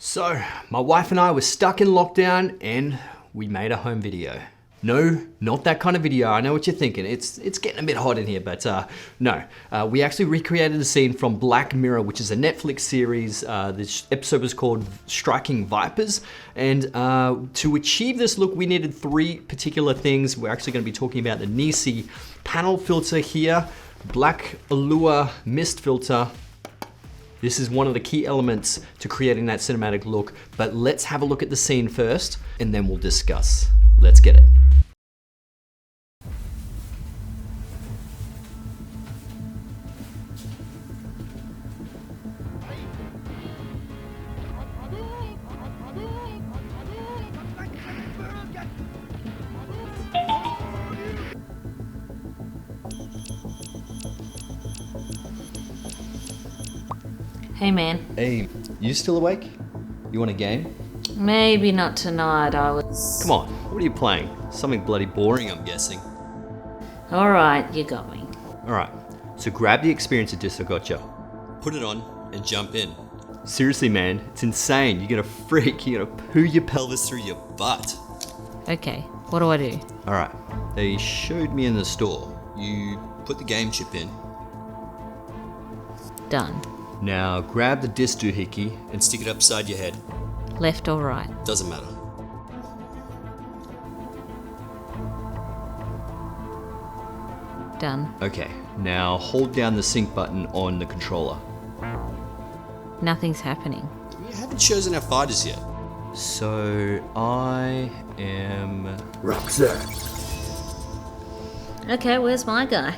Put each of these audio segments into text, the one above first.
So, my wife and I were stuck in lockdown and we made a home video. No, not that kind of video. I know what you're thinking. It's getting a bit hot in here, but no. We actually recreated a scene from Black Mirror, which is a Netflix series. This episode was called Striking Vipers. And to achieve this look, we needed three particular things. We're actually gonna be talking about the Nisi panel filter here, Black Allure mist filter. This is one of the key elements to creating that cinematic look, but let's have a look at the scene first and then we'll discuss. Let's get it. Hey man. Hey, you still awake? You want a game? Maybe not tonight, I was... Come on, what are you playing? Something bloody boring, I'm guessing. Alright, you got me. Alright, so grab the experience disc I got you. Put it on and jump in. Seriously man, it's insane. You're gonna freak, you're gonna poo your pelvis through your butt. Okay, what do I do? Alright, they showed me in the store. You put the game chip in. Done. Now grab the disc doohickey and stick it upside your head. Left or right? Doesn't matter. Done. Okay, now hold down the sync button on the controller. Nothing's happening. We haven't chosen our fighters yet. So I am... Roxanne. Okay, where's my guy?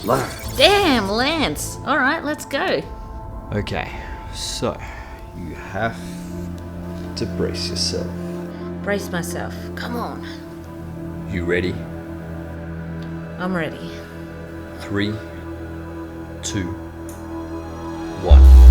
Lance. Damn, Lance! Alright, let's go. Okay, so you have to brace yourself. Brace myself. Come on. You ready? I'm ready. 3, 2, 1.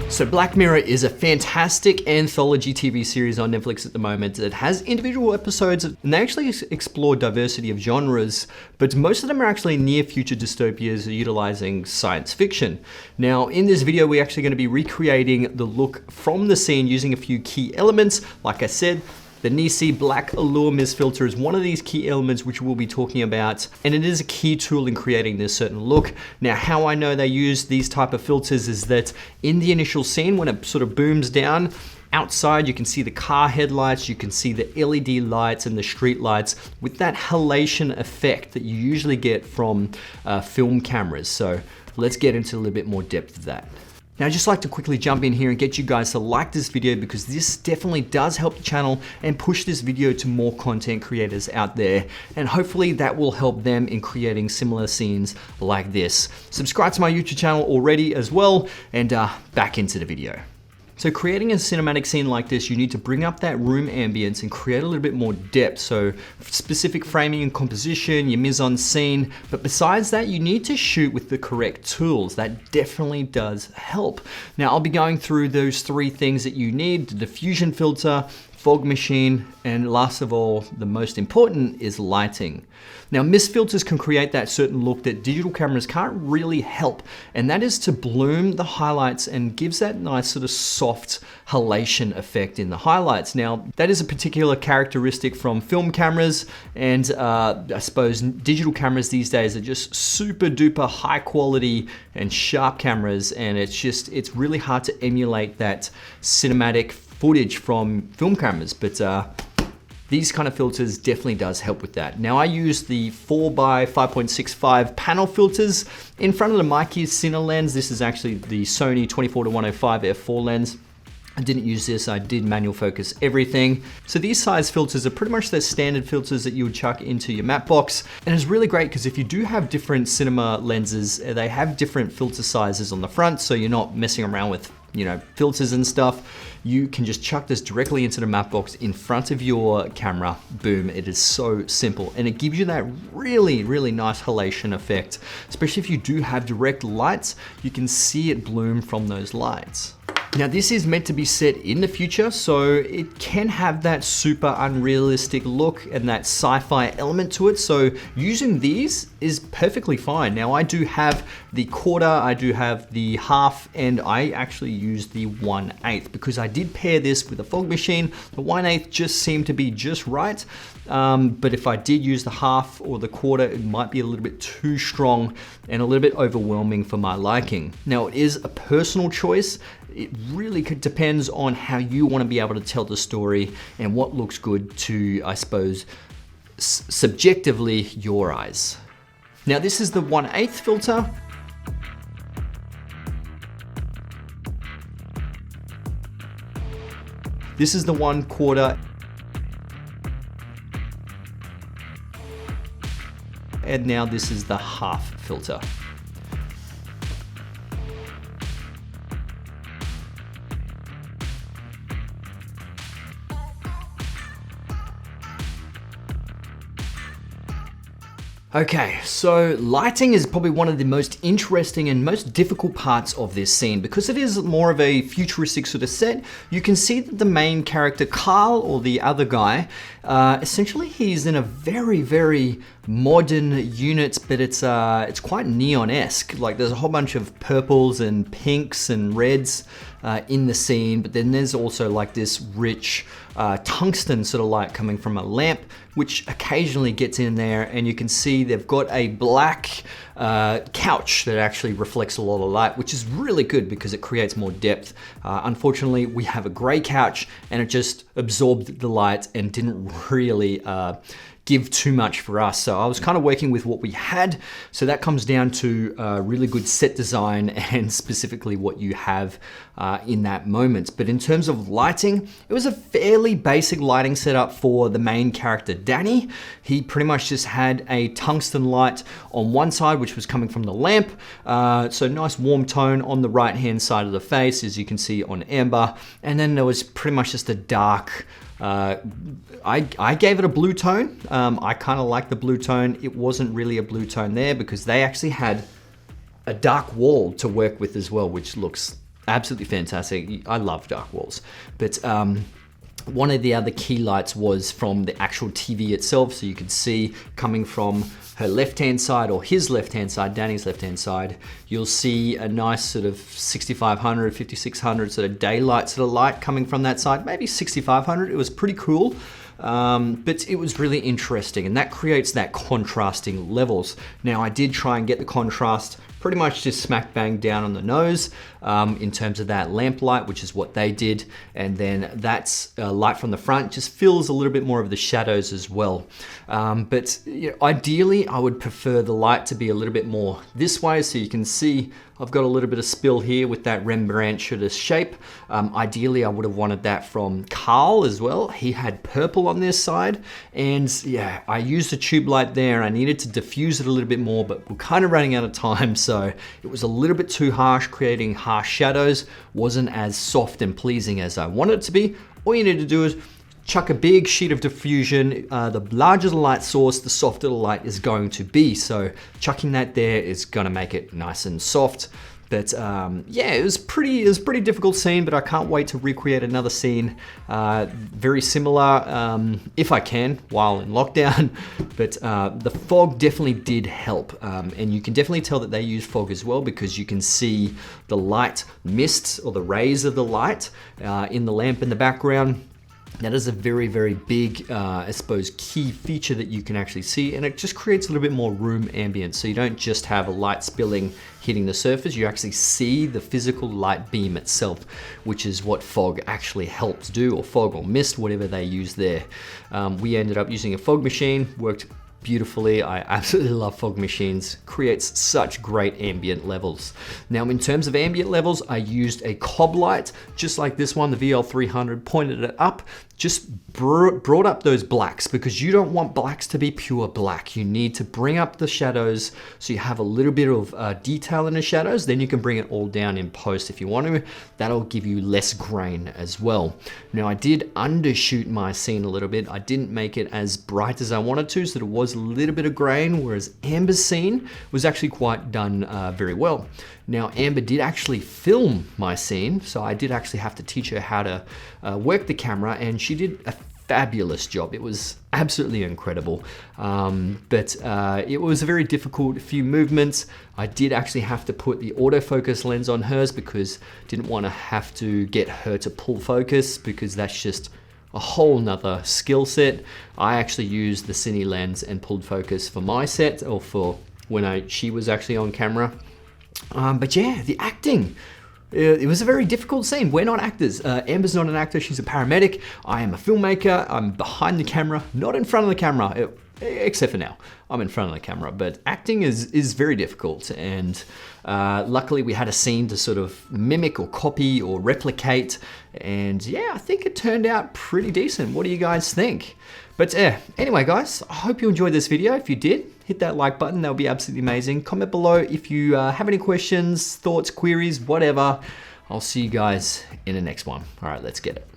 So Black Mirror is a fantastic anthology TV series on Netflix at the moment. It has individual episodes and they actually explore diversity of genres, but most of them are actually near future dystopias utilizing science fiction. Now in this video, we're actually going to be recreating the look from the scene using a few key elements. Like I said, the Nisi Black Allure mist filter is one of these key elements which we'll be talking about, and it is a key tool in creating this certain look. Now, how I know they use these type of filters is that in the initial scene, when it sort of booms down, outside you can see the car headlights, you can see the LED lights and the street lights with that halation effect that you usually get from film cameras. So let's get into a little bit more depth of that. Now I'd just like to quickly jump in here and get you guys to like this video because this definitely does help the channel and push this video to more content creators out there. And hopefully that will help them in creating similar scenes like this. Subscribe to my YouTube channel already as well, and back into the video. So creating a cinematic scene like this, you need to bring up that room ambience and create a little bit more depth. So specific framing and composition, your mise-en-scene. But besides that, you need to shoot with the correct tools. That definitely does help. Now I'll be going through those three things that you need: the diffusion filter, fog machine, and last of all, the most important is lighting. Now mist filters can create that certain look that digital cameras can't really help, and that is to bloom the highlights and gives that nice sort of soft halation effect in the highlights. Now that is a particular characteristic from film cameras, and I suppose digital cameras these days are just super duper high quality and sharp cameras, and it's really hard to emulate that cinematic footage from film cameras, but these kind of filters definitely does help with that. Now I use the 4x5.65 panel filters. In front of the mic is Cine lens. This is actually the Sony 24-105 f4 lens. I didn't use this, I did manual focus everything. So these size filters are pretty much the standard filters that you would chuck into your matte box. And it's really great because if you do have different cinema lenses, they have different filter sizes on the front, so you're not messing around with, you know, filters and stuff. You can just chuck this directly into the matte box in front of your camera. Boom, it is so simple. And it gives you that really, really nice halation effect. Especially if you do have direct lights, you can see it bloom from those lights. Now this is meant to be set in the future, so it can have that super unrealistic look and that sci-fi element to it. So using these is perfectly fine. Now I do have the quarter, I do have the half, and I actually use the 1/8 because I did pair this with a fog machine. The 1/8 just seemed to be just right. But if I did use the half or the quarter, it might be a little bit too strong and a little bit overwhelming for my liking. Now it is a personal choice. It really depends on how you want to be able to tell the story and what looks good to, I suppose, subjectively your eyes. Now this is the 1/8 filter. This is the 1/4. And now this is the half filter. Okay, so lighting is probably one of the most interesting and most difficult parts of this scene because it is more of a futuristic sort of set. You can see that the main character, Carl, or the other guy, essentially he's in a very, very modern unit, but it's quite neon-esque. Like there's a whole bunch of purples and pinks and reds in the scene, but then there's also like this rich tungsten sort of light coming from a lamp, which occasionally gets in there, and you can see they've got a black couch that actually reflects a lot of light, which is really good because it creates more depth. Unfortunately, we have a gray couch and it just absorbed the light and didn't really give too much for us. So I was kind of working with what we had. So that comes down to really good set design and specifically what you have in that moment. But in terms of lighting, it was a fairly basic lighting setup for the main character, Danny. He pretty much just had a tungsten light on one side, which was coming from the lamp. So nice warm tone on the right-hand side of the face, as you can see on Amber. And then there was pretty much just a dark, I gave it a blue tone. I kind of like the blue tone. It wasn't really a blue tone there because they actually had a dark wall to work with as well, which looks absolutely fantastic. I love dark walls. But one of the other key lights was from the actual TV itself. So you could see coming from her left-hand side, or his left-hand side, Danny's left-hand side, you'll see a nice sort of 6500, 5600 sort of daylight sort of light coming from that side, maybe 6500. It was pretty cool. But it was really interesting, and that creates that contrasting levels. Now I did try and get the contrast pretty much just smack bang down on the nose in terms of that lamp light, which is what they did. And then that's light from the front just fills a little bit more of the shadows as well. But you know, ideally I would prefer the light to be a little bit more this way, so you can see I've got a little bit of spill here with that Rembrandt sort of shape. Ideally, I would have wanted that from Carl as well. He had purple on this side. And yeah, I used a tube light there. I needed to diffuse it a little bit more, but we're kind of running out of time. So it was a little bit too harsh, creating harsh shadows. Wasn't as soft and pleasing as I wanted it to be. All you need to do is chuck a big sheet of diffusion. The larger the light source, the softer the light is going to be. So chucking that there is going to make it nice and soft. But yeah, it was pretty difficult scene, but I can't wait to recreate another scene very similar if I can while in lockdown. But the fog definitely did help, and you can definitely tell that they use fog as well because you can see the light mist or the rays of the light in the lamp in the background. That is a very, very big, I suppose, key feature that you can actually see, and it just creates a little bit more room ambience. So you don't just have a light spilling hitting the surface, you actually see the physical light beam itself, which is what fog actually helps do, or fog or mist, whatever they use there. We ended up using a fog machine, worked beautifully. I absolutely love fog machines. Creates such great ambient levels. Now, in terms of ambient levels, I used a cob light, just like this one, the VL300, pointed it up, just brought up those blacks, because you don't want blacks to be pure black. You need to bring up the shadows so you have a little bit of detail in the shadows. Then you can bring it all down in post if you want to. That'll give you less grain as well. Now, I did undershoot my scene a little bit. I didn't make it as bright as I wanted to, so there was a little bit of grain, whereas Amber's scene was actually quite done very well. Now, Amber did actually film my scene, so I did actually have to teach her how to work the camera, and she did a fabulous job. It was absolutely incredible. But it was a very difficult few movements. I did actually have to put the autofocus lens on hers because I didn't want to have to get her to pull focus, because that's just a whole nother skill set. I actually used the cine lens and pulled focus for my set, or for when she was actually on camera. But yeah, the acting. It was a very difficult scene. We're not actors. Amber's not an actor, she's a paramedic. I am a filmmaker. I'm behind the camera, not in front of the camera, except for now. I'm in front of the camera, but acting is very difficult. And luckily we had a scene to sort of mimic or copy or replicate. And yeah, I think it turned out pretty decent. What do you guys think? But anyway, guys, I hope you enjoyed this video. If you did, hit that like button. That would be absolutely amazing. Comment below if you have any questions, thoughts, queries, whatever. I'll see you guys in the next one. All right, let's get it.